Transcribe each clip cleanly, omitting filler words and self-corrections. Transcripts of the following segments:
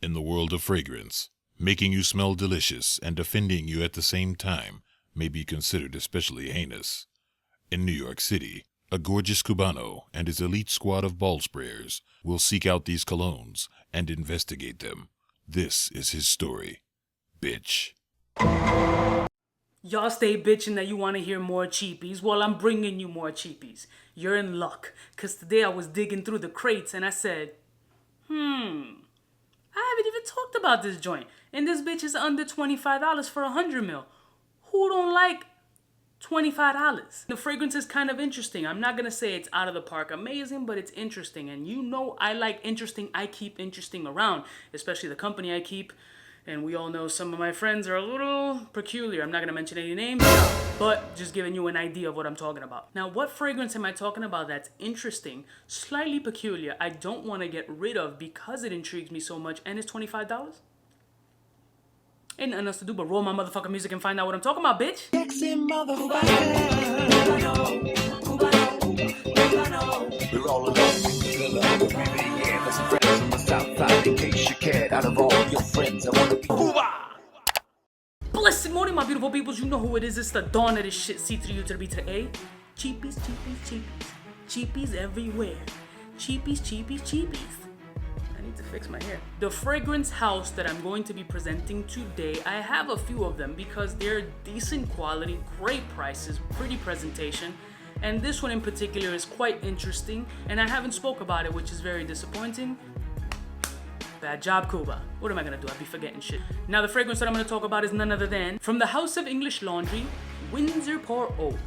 In the world of fragrance, making you smell delicious and offending you at the same time may be considered especially heinous. In New York City, a gorgeous Cubano and his elite squad of ball sprayers will seek out these colognes and investigate them. This is his story. Bitch. Y'all stay bitching that you want to hear more cheapies. Well, I'm bringing you more cheapies. You're in luck. Because today I was digging through the crates and I said, I haven't even talked about this joint. And this bitch is under $25 for 100 mil. Who don't like $25? The fragrance is kind of interesting. I'm not going to say it's out of the park amazing, but it's interesting. And you know I like interesting. I keep interesting around, especially the company I keep. And we all know some of my friends are a little peculiar. I'm not going to mention any names, but just giving you an idea of what I'm talking about. Now, what fragrance am I talking about that's interesting, slightly peculiar, I don't want to get rid of because it intrigues me so much, and it's $25? Ain't nothing else to do but roll my motherfucking music and find out what I'm talking about, bitch. We're all alone. From the south side, in case you cared. Out of all your friends, I wanna be Blessed morning, my beautiful peoples. You know who it is. It's the dawn of this shit. C to the U to the B to the A. Cheapies, cheapies, cheapies. Cheapies everywhere. Cheapies, cheapies, cheapies. I need to fix my hair. The fragrance house that I'm going to be presenting today, I have a few of them because they're decent quality, great prices, pretty presentation. And this one in particular is quite interesting, and I haven't spoke about it, which is very disappointing. Bad job, Cuba. What am I gonna do? I'll be forgetting shit. Now, the fragrance that I'm gonna talk about is none other than from the House of English Laundry, Windsor Pour Homme.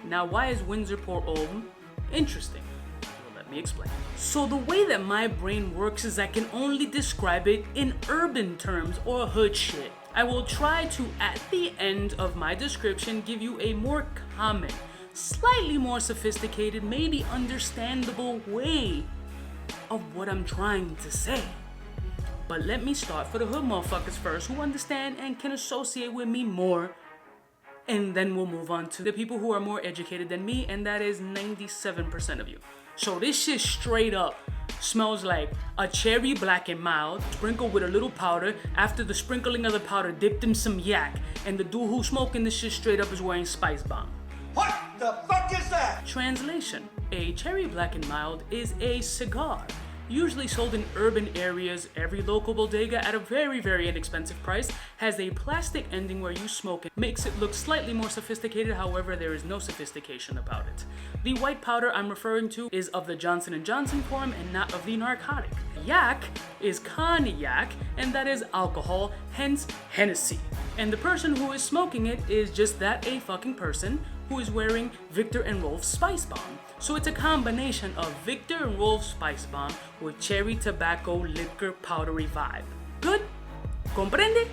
Now, why is Windsor Pour Homme interesting? Well, let me explain. So the way that my brain works is I can only describe it in urban terms or hood shit. I will try to, at the end of my description, give you a more common, slightly more sophisticated, maybe understandable way of what I'm trying to say. But let me start for the hood motherfuckers first who understand and can associate with me more, and then we'll move on to the people who are more educated than me, and that is 97% of you. So this shit straight up smells like a cherry black and mild, sprinkled with a little powder. After the sprinkling of the powder, dipped in some yak, and the dude who's smoking this shit straight up is wearing Spice Bomb. What the fuck is that? Translation: a cherry black and mild is a cigar, usually sold in urban areas. Every local bodega at a very, very inexpensive price has a plastic ending where you smoke it. Makes it look slightly more sophisticated, however, there is no sophistication about it. The white powder I'm referring to is of the Johnson & Johnson form and not of the narcotic. Yak is cognac, and that is alcohol, hence Hennessy. And the person who is smoking it is just that, a fucking person who is wearing Victor and Rolf Spice Bomb. So it's a combination of Victor and Rolf Spice Bomb with cherry tobacco liquor powdery vibe. Good? Comprende?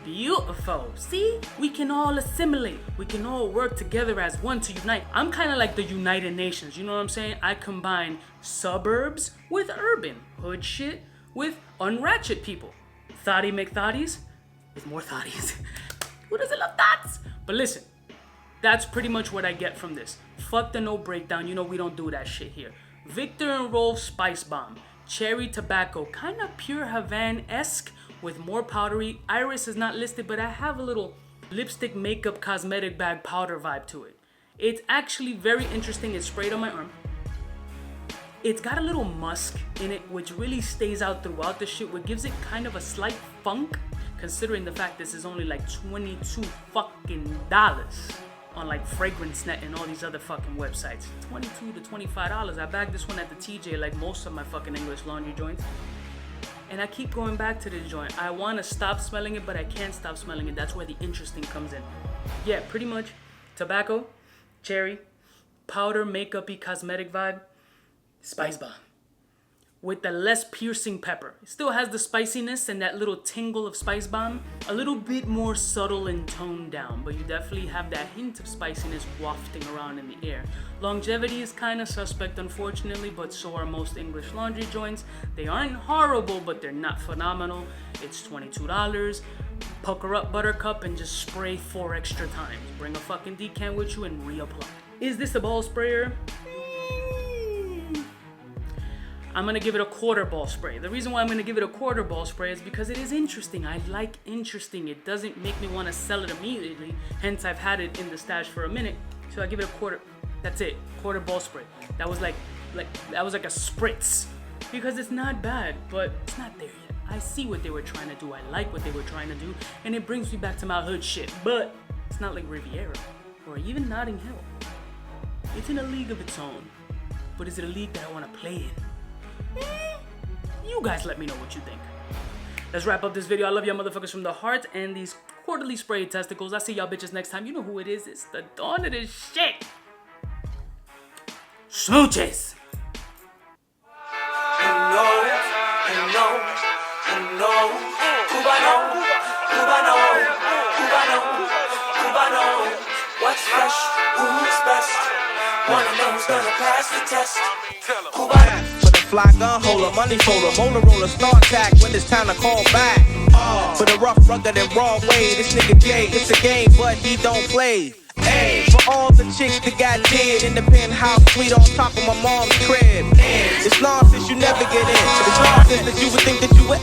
Beautiful. See? We can all assimilate. We can all work together as one to unite. I'm kind of like the United Nations, you know what I'm saying? I combine suburbs with urban, hood shit with unratchet people. Thotty McThotties with more thotties. Who doesn't love thoughts? But listen, that's pretty much what I get from this. Fuck the no breakdown, you know we don't do that shit here. Victor and Rolf Spice Bomb, cherry tobacco, kind of pure Havana-esque with more powdery. Iris is not listed, but I have a little lipstick, makeup, cosmetic bag powder vibe to it. It's actually very interesting. It's sprayed on my arm. It's got a little musk in it, which really stays out throughout the shit, which gives it kind of a slight funk, considering the fact this is only like $22 fucking on like FragranceNet and all these other fucking websites. $22 to $25. I bagged this one at the TJ like most of my fucking English laundry joints. And I keep going back to this joint. I want to stop smelling it, but I can't stop smelling it. That's where the interesting comes in. Yeah, pretty much tobacco, cherry, powder, makeup-y, cosmetic vibe, Spice Bomb. With the less piercing pepper. It still has the spiciness and that little tingle of Spice Bomb. A little bit more subtle and toned down, but you definitely have that hint of spiciness wafting around in the air. Longevity is kind of suspect, unfortunately, but so are most English laundry joints. They aren't horrible, but they're not phenomenal. It's $22. Pucker up, buttercup, and just spray 4 extra times. Bring a fucking decant with you and reapply. Is this a ball sprayer? I'm gonna give it a quarter ball spray. The reason why I'm gonna give it a quarter ball spray is because it is interesting. I like interesting. It doesn't make me want to sell it immediately. Hence, I've had it in the stash for a minute. So I give it a quarter. That's it. Quarter ball spray. That was like that was like a spritz. Because it's not bad, but it's not there yet. I see what they were trying to do. I like what they were trying to do, and it brings me back to my hood shit. But it's not like Riviera or even Notting Hill. It's in a league of its own. But is it a league that I want to play in? You guys let me know what you think. Let's wrap up this video. I love y'all motherfuckers from the heart and these quarterly sprayed testicles. I'll see y'all bitches next time. You know who it is. It's the dawn of this shit. Smooches. Cubaknow. What's fresh? Who's best? One of them's gonna pass the test. Cubaknow. For the fly gun holder, money folder, molar roller, start attack when it's time to call back. For the rough, rugged, and raw way, this nigga Jay, it's a game, but he don't play. Hey, for all the chicks that got dead in the penthouse suite on top of my mom's crib. It's nonsense you never get in. It's nonsense that you would think that you would